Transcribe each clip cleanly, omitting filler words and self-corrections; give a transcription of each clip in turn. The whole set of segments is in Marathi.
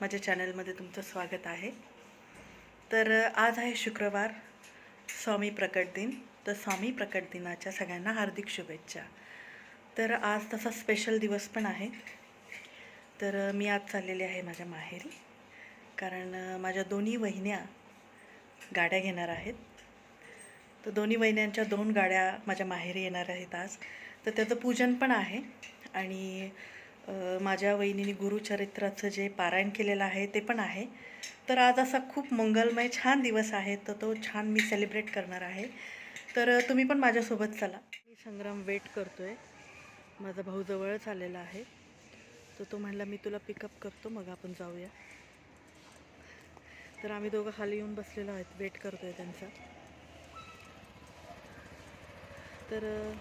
माझ्या चॅनलमध्ये तुमचं स्वागत आहे. तर आज आहे शुक्रवार, स्वामी प्रकट दिन. तर स्वामी प्रकट दिनाच्या सगळ्यांना हार्दिक शुभेच्छा. तर आज तसा स्पेशल दिवस पण आहे. तर मी आज चाललेली आहे माझ्या माहेरी, कारण माझ्या दोन्ही वहिन्या गाड्या घेणार आहेत. तर दोन्ही वहिन्यांच्या 2 गाड्या माझ्या माहेरी येणार आहेत आज. तर त्याचं पूजन पण आहे आणि माझ्या वहिनीने गुरुचरित्राचं जे पारायण केलेलं आहे ते पण आहे. तर आज असा खूप मंगलमय छान दिवस आहे, तर तो छान मी सेलिब्रेट करणार आहे. तर तुम्ही पण माझ्यासोबत चला. मी संग्राम वेट करतोय, माझा भाऊ जवळच आलेला आहे. तर तो म्हणला मी तुला पिकअप करतो, मग आपण जाऊया. तर आम्ही दोघं खाली येऊन बसलेलो आहेत, वेट करतोय त्यांचा. तर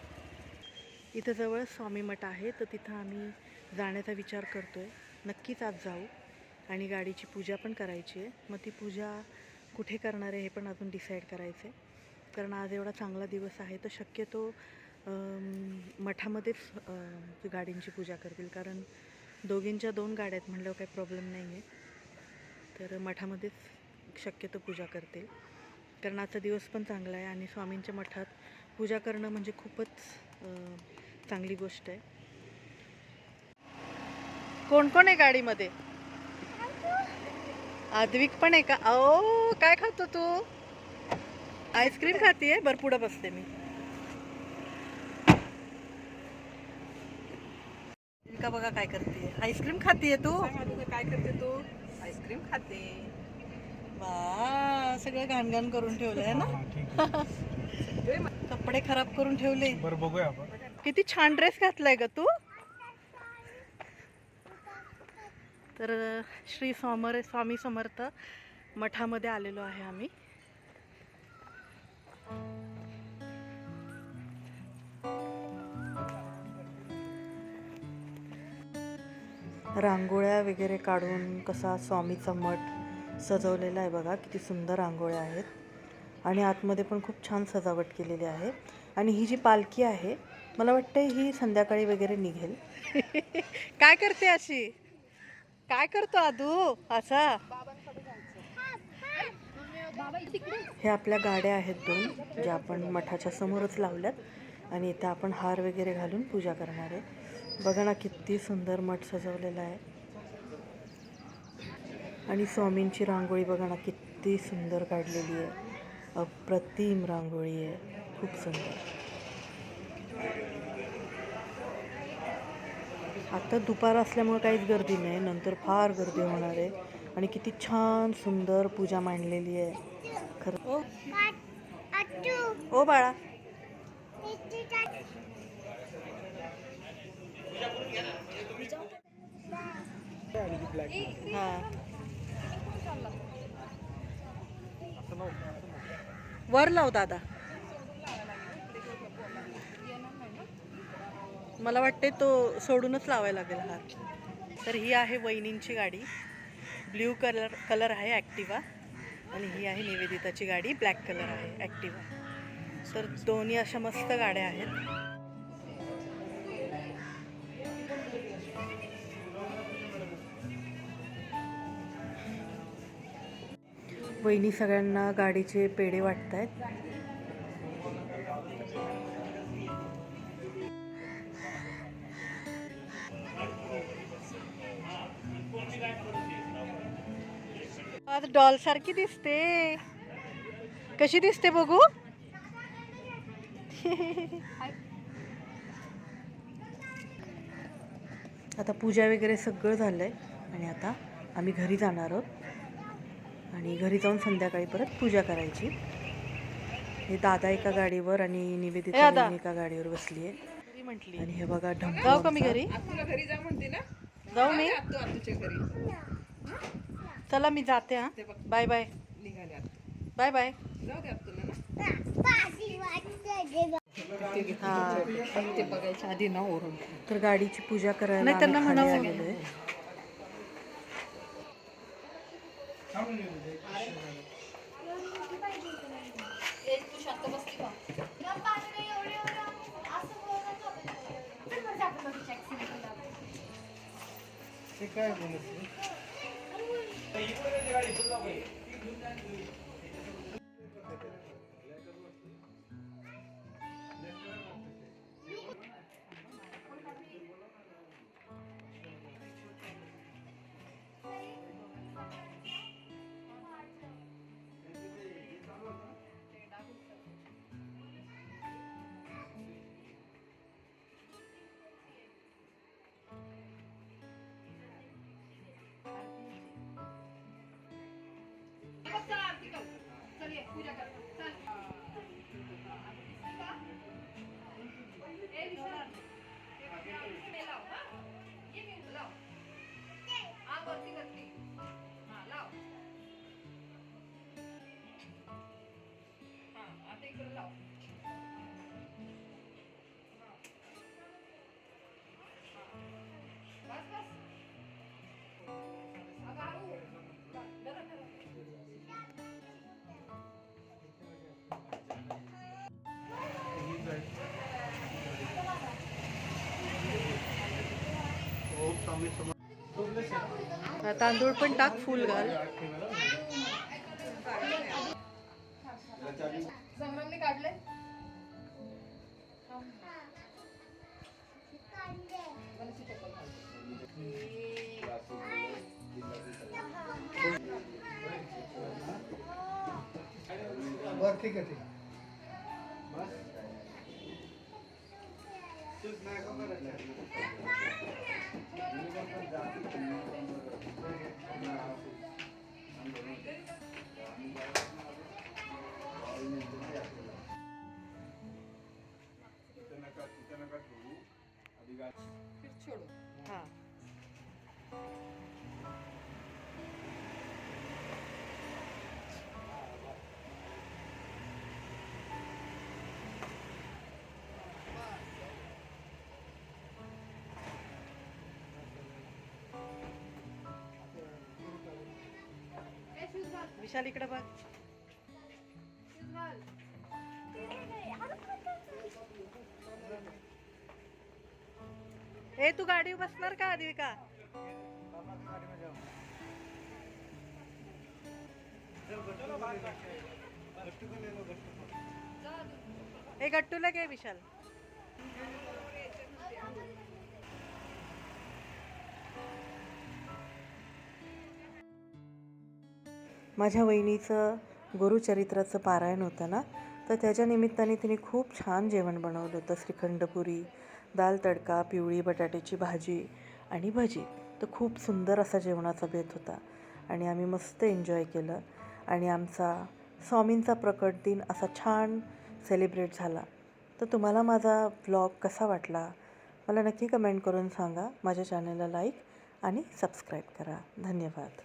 इथं जवळ स्वामी मठ आहे, तर तिथं आम्ही जाण्याचा विचार करतोय. नक्कीच आज जाऊ आणि गाडीची पूजा पण करायची आहे. मग ती पूजा कुठे करणार आहे हे पण अजून डिसाईड करायचं आहे, कारण आज एवढा चांगला दिवस आहे. तर शक्यतो मठामध्येच गाडींची पूजा करतील, कारण दोघींच्या 2 गाड्या आहेत म्हणल्यावर काही प्रॉब्लेम नाही आहे. तर मठामध्येच शक्यतो पूजा करतील, कारण आजचा दिवस पण चांगला आहे आणि स्वामींच्या मठात पूजा करणं म्हणजे खूपच चांगली गोष्ट आहे. कोण कोण आहे गाडीमध्ये? आद्विक पण आहे का? ओ काय खातो तू? आईस्क्रीम खातीये? बरं पुढं बसते मी. का बघा काय करते, आईस्क्रीम खातीये तू? काय करते तू? आईस्क्रीम खाते. वा, सगळं घाणघाण करून ठेवलं आहे ना. कपडे खराब करून ठेवले. बरं बघूया आपण. किती छान ड्रेस घातलाय ग तू. तर श्री स्वामी समर्थ मठामध्ये आलेलो आहे आम्ही. रांगोळ्या वगैरे काढून कसा स्वामीचा मठ सजवलेला आहे बघा, किती सुंदर रांगोळ्या आहेत आणि आतमध्ये पण खूप छान सजावट केलेली आहे. आणि ही जी पालखी आहे, मला वाटतं ही संध्याकाळी वगैरे निघेल. काय करते अशी? काय करतो आदू असा? हे आपल्या गाड्या आहेत 2, ज्या आपण मठाच्या समोरच लावल्यात आणि इथे आपण हार वगैरे घालून पूजा करणार आहे. बघा ना किती सुंदर मठ सजवलेला आहे. आणि स्वामींची रांगोळी बघा ना किती सुंदर काढलेली आहे. अप्रतिम रांगोळी आहे, खूप सुंदर. आता दुपार असल्यामुळे काहीच गर्दी नाही, नंतर फार गर्दी होणार आहे. आणि किती छान सुंदर पूजा मांडलेली आहे खरं. ओ बाळा, वर लाव दादा. मला वाटते तो सोडूनच लावायला लागेल हार. तर ही आहे वहिनींची गाडी, ब्ल्यू कलर आहे ॲक्टिवा, आणि ही आहे निवेदिताची गाडी, ब्लॅक कलर आहे ॲक्टिवा. तर दोन्ही अशा मस्त गाड्या आहेत. वहिनी सगळ्यांना गाडीचे पेढे वाटतायत. आज डॉल सारखी दिसते. कशी दिसते बघू? आता पूजा वगैरे सगळं झालंय आणि आता आम्ही घरी जाणार आहोत आणि घरी जाऊन संध्याकाळी परत पूजा करायची. हे दादा एका गाडीवर आणि निवेदिता एका गाडीवर बसली आहे म्हटली. आणि हे बघा ढंप. जाऊ का मी घरी? तुला घरी जा म्हणते ना. जाऊ मी? तुझ्या घरी चला मी जाते. हा, बाय बाय. निघाले. Bye bye. जाऊ दे तुला ना. ते बघायच्या आधी ना ओरडून. तर गाडीची पूजा करायला नाही त्यांना म्हणावं गेलोय. ते काय बोलत चल ये पूजा कर चल ए विशाल ये लाव हां ये मी लाव हां वरती करती हां लाव हां आता इकडे लाव बस बस अगं आऊ जरा तांदूळ पण टाक, फुल घाल. संग्रामने काढले बर ठीक आहे ठीक आहे. फिर छोड़ो हां. ए शूज घाल विशाल इकडे बघ. शूज घाल ए तू गाडी बसणार का देविका? ए गट्टूला घे विशाल. माझ्या वहिनीचं गुरुचरित्राचं पारायण होतं ना, तर त्याच्या निमित्ताने तिने खूप छान जेवण बनवलं होतं. श्रीखंडपुरी, दाल तडका, पिवळी बटाट्याची भाजी आणि भजी. तर खूप सुंदर असा जेवणाचा बेत होता आणि आम्ही मस्त एन्जॉय केलं आणि आमचा स्वामींचा प्रकट दिन असा छान सेलिब्रेट झाला. तर तुम्हाला माझा व्लॉग कसा वाटला मला नक्की कमेंट करून सांगा. माझ्या चॅनलला लाईक आणि सबस्क्राईब करा. धन्यवाद.